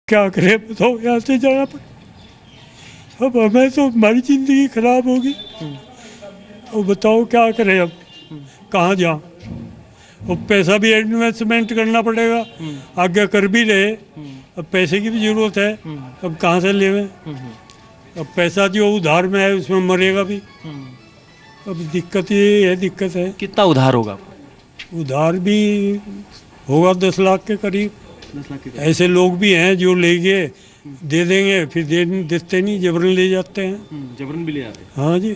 क्या करें बताओ, यहाँ से जाना पड़ा। अब हमें तो हमारी ज़िंदगी खराब होगी। तो बताओ क्या करें अब, कहाँ जाओ। और पैसा भी इन्वेस्टमेंट करना पड़ेगा, आगे कर भी रहे। अब पैसे की भी ज़रूरत है, अब कहाँ से लेवें। अब पैसा जो उधार में है उसमें मरेगा भी। अब दिक्कत ये है, दिक्कत है। कितना उधार होगा? उधार भी होगा 10 लाख के करीब। 10 लाख के ऐसे लोग भी हैं जो लेंगे, दे देंगे, फिर देते नहीं, जबरन ले जाते हैं। जबरन भी ले आते हैं। हाँ जी।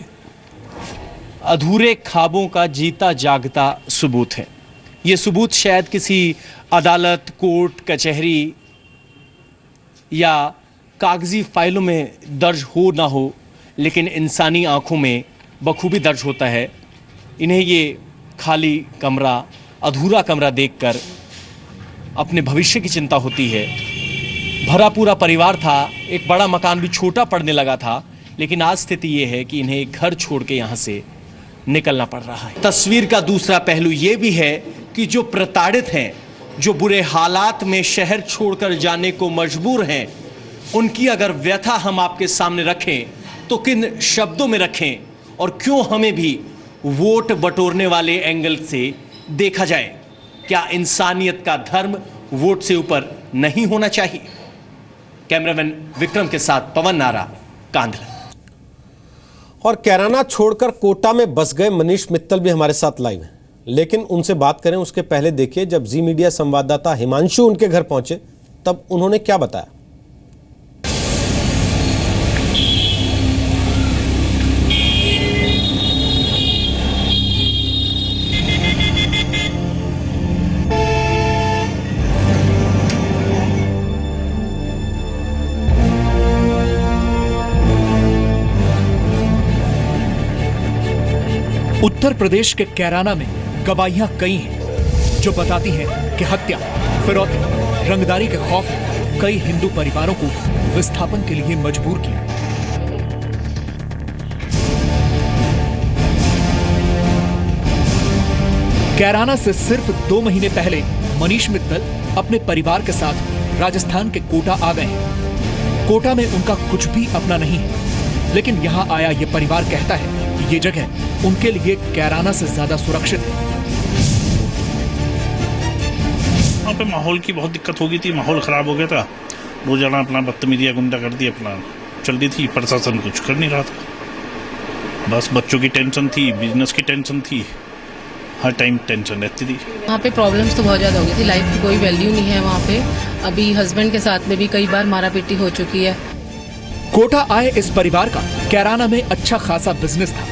अधूरे ख्वाबों का जीता जागता सबूत है ये। सबूत शायद किसी अदालत, कोर्ट, कचहरी या कागजी फाइलों में दर्ज हो ना हो, लेकिन इंसानी आंखों में बखूबी दर्ज होता है। इन्हें ये खाली कमरा, अधूरा कमरा देखकर अपने भविष्य की चिंता होती है। भरा पूरा परिवार था, एक बड़ा मकान भी छोटा पड़ने लगा था, लेकिन आज स्थिति ये है कि इन्हें एक घर छोड़ के यहाँ से निकलना पड़ रहा है। तस्वीर का दूसरा पहलू ये भी है कि जो प्रताड़ित हैं, जो बुरे हालात में शहर छोड़कर जाने को मजबूर हैं, उनकी अगर व्यथा हम आपके सामने रखें तो किन शब्दों में रखें, और क्यों हमें भी वोट बटोरने वाले एंगल से देखा जाए। क्या इंसानियत का धर्म वोट से ऊपर नहीं होना चाहिए? कैमरामैन विक्रम के साथ पवन नारा, कांधला। और कैराना छोड़कर कोटा में बस गए मनीष मित्तल भी हमारे साथ लाइव हैं, लेकिन उनसे बात करें उसके पहले देखिए जब जी मीडिया संवाददाता हिमांशु उनके घर पहुंचे तब उन्होंने क्या बताया। उत्तर प्रदेश के कैराना में गवाहियां कई हैं जो बताती हैं कि हत्या, फिरौती, रंगदारी के खौफ ने कई हिंदू परिवारों को विस्थापन के लिए मजबूर किया। कैराना से सिर्फ 2 महीने पहले मनीष मित्तल अपने परिवार के साथ राजस्थान के कोटा आ गए हैं। कोटा में उनका कुछ भी अपना नहीं है, लेकिन यहां आया ये परिवार कहता है कि ये जगह उनके लिए कैराना से ज्यादा सुरक्षित है। वहाँ पे माहौल की बहुत दिक्कत हो गई थी, माहौल खराब हो गया था। रोजाना अपना बदतमीजी, गुंडागर्दी अपना चल रही थी। प्रशासन कुछ कर नहीं रहा था। बस बच्चों की टेंशन थी, बिजनेस की टेंशन थी, हर टाइम टेंशन रहती थी। वहाँ पे प्रॉब्लम्स तो बहुत ज़्यादा हो गई थी। लाइफ की कोई वैल्यू नहीं है वहाँ पे। अभी हस्बैंड के साथ में भी कई बार मारापीटी हो चुकी है। कोटा आए इस परिवार का कैराना में अच्छा खासा बिजनेस था,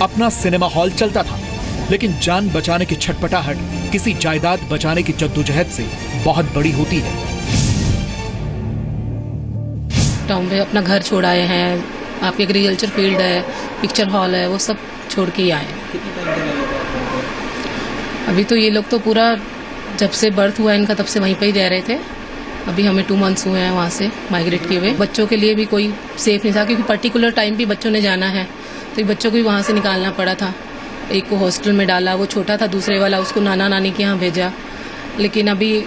अपना सिनेमा हॉल चलता था, लेकिन जान बचाने की छटपटाहट किसी जायदाद बचाने की जद्दोजहद से बहुत बड़ी होती है। टाउन में अपना घर छोड़ आए हैं, आपके एग्रीकल्चर फील्ड है, पिक्चर हॉल है, वो सब छोड़ के ही आए हैं। अभी तो ये लोग तो पूरा जब से बर्थ हुआ इनका तब से वहीं पे ही रह रहे थे। अभी हमें 2 मंथ्स हुए हैं वहाँ से माइग्रेट किए हुए। बच्चों के लिए भी कोई सेफ नहीं था, क्योंकि पर्टिकुलर टाइम भी बच्चों ने जाना है, तो बच्चों को भी वहाँ से निकालना पड़ा था। एक को हॉस्टल में डाला, वो छोटा था, दूसरे वाला उसको नाना नानी के यहाँ भेजा। लेकिन अभी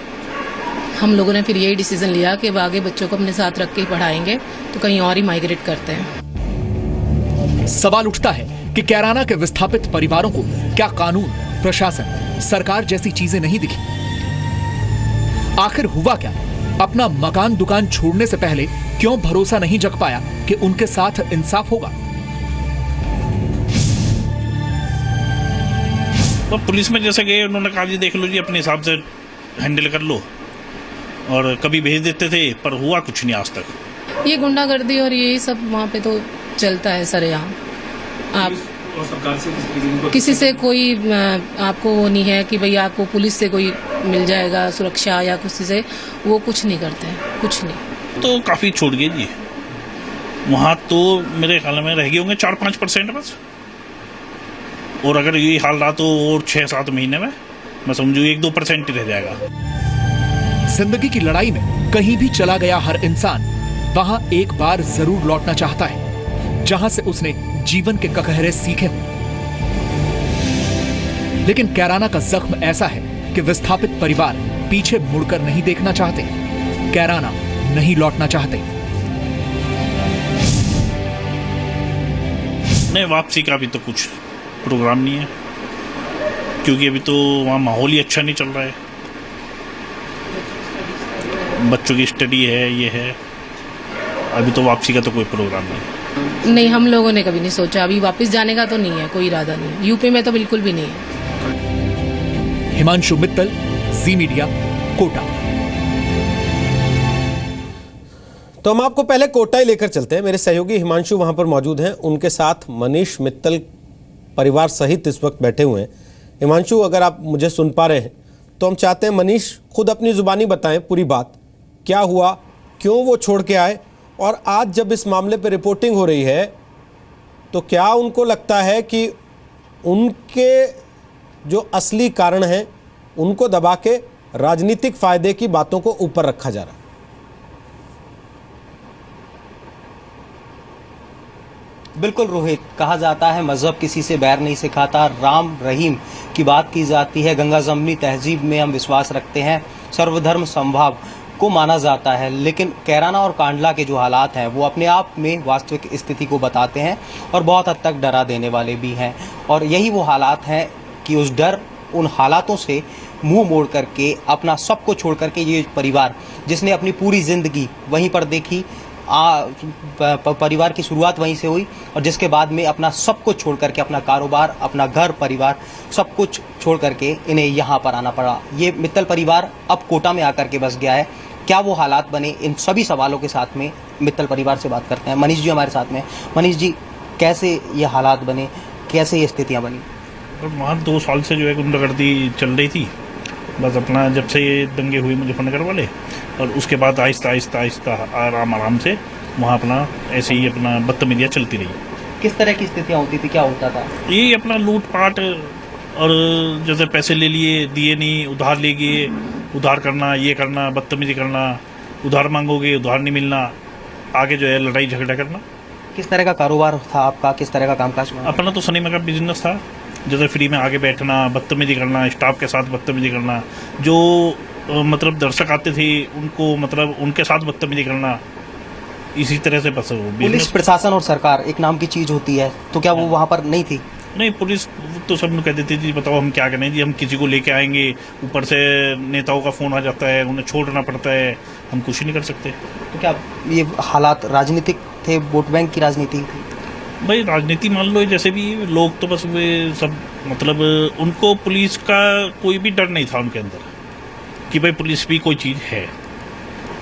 हम लोगों ने फिर यही डिसीजन लिया कि अब आगे बच्चों को अपने साथ रख के पढ़ाएंगे तो कहीं और ही माइग्रेट करते हैं। सवाल उठता है कि कैराना के विस्थापित परिवारों को क्या कानून, प्रशासन, सरकार जैसी चीजें नहीं दिखी? आखिर हुआ क्या? अपना मकान दुकान छोड़ने से पहले क्यों भरोसा नहीं जग पाया कि उनके साथ इंसाफ होगा? तो पुलिस में जैसे गए, उन्होंने कहा जी देख लो जी, अपने हिसाब से हैंडल कर लो, और कभी भेज देते थे, पर हुआ कुछ नहीं आज तक। ये गुंडागर्दी और ये सब वहाँ पे तो चलता है सरेआम। आप किसी से कोई आपको वो नहीं है कि भाई आपको पुलिस से कोई मिल जाएगा सुरक्षा या किसी से, वो कुछ नहीं करते हैं, कुछ नहीं। तो काफ़ी छूट गई जी वहाँ तो। मेरे ख्याल में रह गए होंगे 4-5% बस। और अगर ये हाल रहा तो और 6-7 महीने में मैं समझू 1-2% ही रह जाएगा। जिंदगी की लड़ाई में कहीं भी चला गया हर इंसान वहां एक बार जरूर लौटना चाहता है, जहां से उसने जीवन के ककहरे सीखे हों। लेकिन कैराना का जख्म ऐसा है कि विस्थापित परिवार पीछे मुड़कर नहीं देखना चाहते। कैराना नहीं लौटना चाहते। नहीं, वापसी का अभी तो कुछ प्रोग्राम नहीं है, क्योंकि अभी तो वहाँ माहौल ही अच्छा नहीं चल रहा है। बच्चों की स्टडी है, ये है, अभी तो वापसी का तो कोई प्रोग्राम नहीं। नहीं, हम लोगों ने कभी नहीं सोचा, अभी वापस जाने का तो नहीं है, कोई इरादा नहीं है। यूपी में तो बिल्कुल भी नहीं है। हिमांशु मित्तल, जी मीडिया, कोटा। तो हम आपको पहले कोटा ही लेकर चलते हैं। मेरे सहयोगी हिमांशु वहां पर मौजूद हैं, उनके साथ मनीष मित्तल परिवार सहित इस वक्त बैठे हुए हैं। हिमांशु, अगर आप मुझे सुन पा रहे हैं तो हम चाहते हैं मनीष खुद अपनी जुबानी बताएं पूरी बात, क्या हुआ, क्यों वो छोड़ के आए, और आज जब इस मामले पर रिपोर्टिंग हो रही है तो क्या उनको लगता है कि उनके जो असली कारण हैं उनको दबा के राजनीतिक फायदे की बातों को ऊपर रखा जा रहा है? बिल्कुल रोहित, कहा जाता है मजहब किसी से बैर नहीं सिखाता, राम रहीम की बात की जाती है, गंगा जमनी तहजीब में हम विश्वास रखते हैं, सर्वधर्म समभाव को माना जाता है। लेकिन कैराना और कांडला के जो हालात हैं वो अपने आप में वास्तविक स्थिति को बताते हैं और बहुत हद तक डरा देने वाले भी हैं। और यही वो हालात हैं कि उस डर, उन हालातों से मुंह मोड़ करके, अपना सब को छोड़ करके ये परिवार जिसने अपनी पूरी ज़िंदगी वहीं पर देखी, परिवार की शुरुआत वहीं से हुई, और जिसके बाद में अपना सब कुछ छोड़ करके, अपना कारोबार, अपना घर परिवार सब कुछ छोड़ करके इन्हें यहाँ पर आना पड़ा। ये मित्तल परिवार अब कोटा में आकर के बस गया है। क्या वो हालात बने, इन सभी सवालों के साथ में मित्तल परिवार से बात करते हैं। मनीष जी हमारे साथ में। मनीष जी, कैसे ये हालात बने, कैसे ये स्थितियाँ बनी? वहाँ 2 साल से जो है गुंडागर्दी चल रही थी, बस अपना जब से ये दंगे हुए मुजफ्फरनगर वाले, और उसके बाद आहिस्ता आहिस्ता आहिस्ता आराम से वहाँ अपना ऐसे ही अपना बदतमीजियाँ चलती रही। किस तरह की स्थितियाँ होती थी, क्या होता था? यही अपना लूटपाट, और जैसे पैसे ले लिए, दिए नहीं, उधार ले गए, उधार करना, ये करना, बदतमीजी करना, उधार मांगोगे उधार नहीं मिलना, आगे जो है लड़ाई झगड़ा करना। किस तरह का कारोबार था आपका, किस तरह का कामकाज? अपना तो सिनेमा का बिजनेस था, जैसे फ्री में आगे बैठना, बदतमीजी करना, स्टाफ के साथ बदतमीजी करना, जो मतलब दर्शक आते थे उनको मतलब उनके साथ बदतमीजी करना, इसी तरह से बस वो पुलिस प्रशासन और सरकार एक नाम की चीज होती है, तो क्या वो वहाँ पर नहीं थी? नहीं, पुलिस तो सब कह देती थी बताओ हम क्या करें जी, हम किसी को लेके आएंगे, ऊपर से नेताओं का फ़ोन आ जाता है, उन्हें छोड़ना पड़ता है, हम कुछ नहीं कर सकते। तो क्या ये हालात राजनीतिक थे, वोट बैंक की राजनीति थी? भाई राजनीति मान लो, जैसे भी लोग तो बस वे सब मतलब उनको पुलिस का कोई भी डर नहीं था उनके अंदर कि भाई पुलिस भी कोई चीज़ है।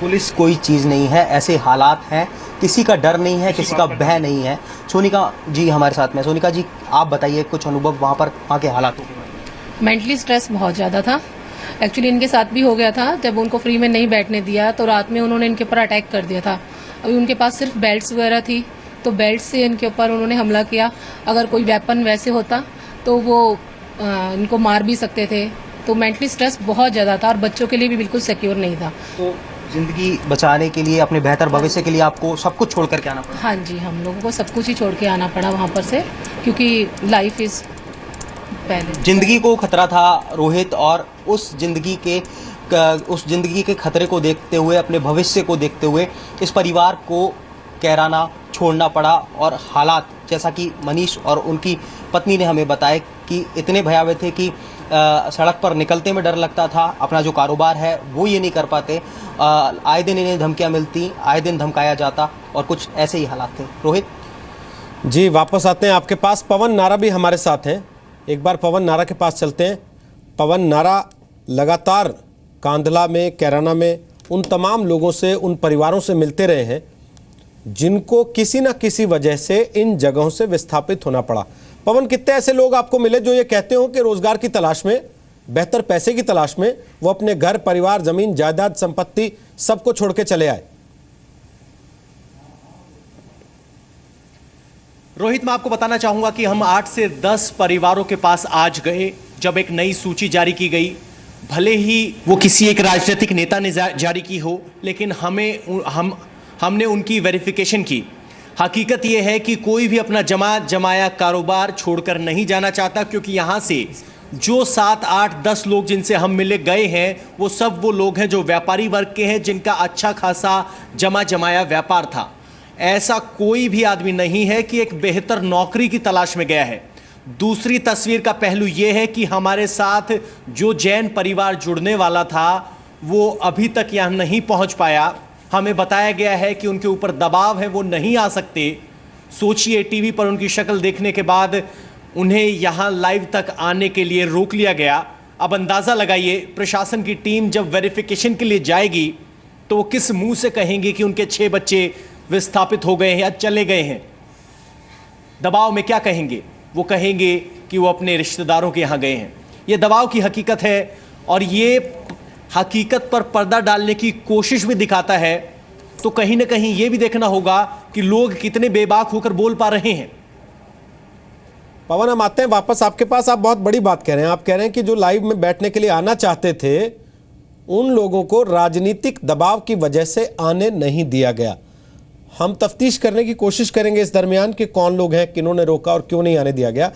पुलिस कोई चीज़ नहीं है, ऐसे हालात हैं, किसी का डर नहीं है, किसी का भय नहीं है। सोनिका जी हमारे साथ में। सोनिका जी, आप बताइए कुछ अनुभव वहाँ के हालातों के। मेंटली स्ट्रेस बहुत ज़्यादा था। एक्चुअली इनके साथ भी हो गया था, जब उनको फ्री में नहीं बैठने दिया तो रात में उन्होंने इनके ऊपर अटैक कर दिया था। अभी उनके पास सिर्फ बेल्ट्स वगैरह थी, तो बेल्ट से इनके ऊपर उन्होंने हमला किया। अगर कोई वेपन वैसे होता तो वो इनको मार भी सकते थे। तो मेंटली स्ट्रेस बहुत ज़्यादा था और बच्चों के लिए भी बिल्कुल सिक्योर नहीं था। तो जिंदगी बचाने के लिए, अपने बेहतर भविष्य के लिए आपको सब कुछ छोड़ करके आना पड़ा? हाँ जी, हम लोगों को सब कुछ ही छोड़ के आना पड़ा वहाँ पर से, क्योंकि लाइफ इज पहले। जिंदगी को खतरा था रोहित, और उस जिंदगी के खतरे को देखते हुए, अपने भविष्य को देखते हुए इस परिवार को कैराना छोड़ना पड़ा। और हालात जैसा कि मनीष और उनकी पत्नी ने हमें बताया कि इतने भयावह थे कि सड़क पर निकलते में डर लगता था। अपना जो कारोबार है वो ये नहीं कर पाते, आए दिन इन्हें धमकियां मिलती, आए दिन धमकाया जाता, और कुछ ऐसे ही हालात थे। रोहित जी, वापस आते हैं आपके पास। पवन नारा भी हमारे साथ हैं, एक बार पवन नारा के पास चलते हैं। पवन नारा लगातार कांधला में, कैराना में उन तमाम लोगों से, उन परिवारों से मिलते रहे हैं जिनको किसी न किसी वजह से इन जगहों से विस्थापित होना पड़ा। पवन, कितने ऐसे लोग आपको मिले जो ये कहते हो कि रोजगार की तलाश में, बेहतर पैसे की तलाश में वो अपने घर परिवार, जमीन जायदाद, संपत्ति सबको छोड़ के चले आए? रोहित, मैं आपको बताना चाहूंगा कि हम 8 से 10 परिवारों के पास आज गए जब एक नई सूची जारी की गई। भले ही वो किसी एक राजनीतिक नेता ने जारी की हो, लेकिन हमने उनकी वेरिफिकेशन की। हकीकत यह है कि कोई भी अपना जमाया कारोबार छोड़कर नहीं जाना चाहता, क्योंकि यहाँ से जो 7, 8, 10 लोग जिनसे हम मिले गए हैं वो सब वो लोग हैं जो व्यापारी वर्ग के हैं, जिनका अच्छा खासा जमा जमाया व्यापार था। ऐसा कोई भी आदमी नहीं है कि एक बेहतर नौकरी की तलाश में गया है। दूसरी तस्वीर का पहलू यह है कि हमारे साथ जो जैन परिवार जुड़ने वाला था वो अभी तक यहाँ नहीं पहुँच पाया। हमें बताया गया है कि उनके ऊपर दबाव है, वो नहीं आ सकते। सोचिए, टीवी पर उनकी शक्ल देखने के बाद उन्हें यहाँ लाइव तक आने के लिए रोक लिया गया। अब अंदाज़ा लगाइए, प्रशासन की टीम जब वेरिफिकेशन के लिए जाएगी तो वो किस मुंह से कहेंगे कि उनके 6 बच्चे विस्थापित हो गए हैं या चले गए हैं। दबाव में क्या कहेंगे? वो कहेंगे कि वो अपने रिश्तेदारों के यहाँ गए हैं। ये दबाव की हकीकत है और ये हकीकत पर पर्दा डालने की कोशिश भी दिखाता है। तो कहीं ना कहीं ये भी देखना होगा कि लोग कितने बेबाक होकर बोल पा रहे हैं। पवन, हम आते हैं वापस आपके पास। आप बहुत बड़ी बात कह रहे हैं। आप कह रहे हैं कि जो लाइव में बैठने के लिए आना चाहते थे उन लोगों को राजनीतिक दबाव की वजह से आने नहीं दिया गया। हम तफ्तीश करने की कोशिश करेंगे इस दरमियान कि कौन लोग हैं, किन्होंने रोका और क्यों नहीं आने दिया गया।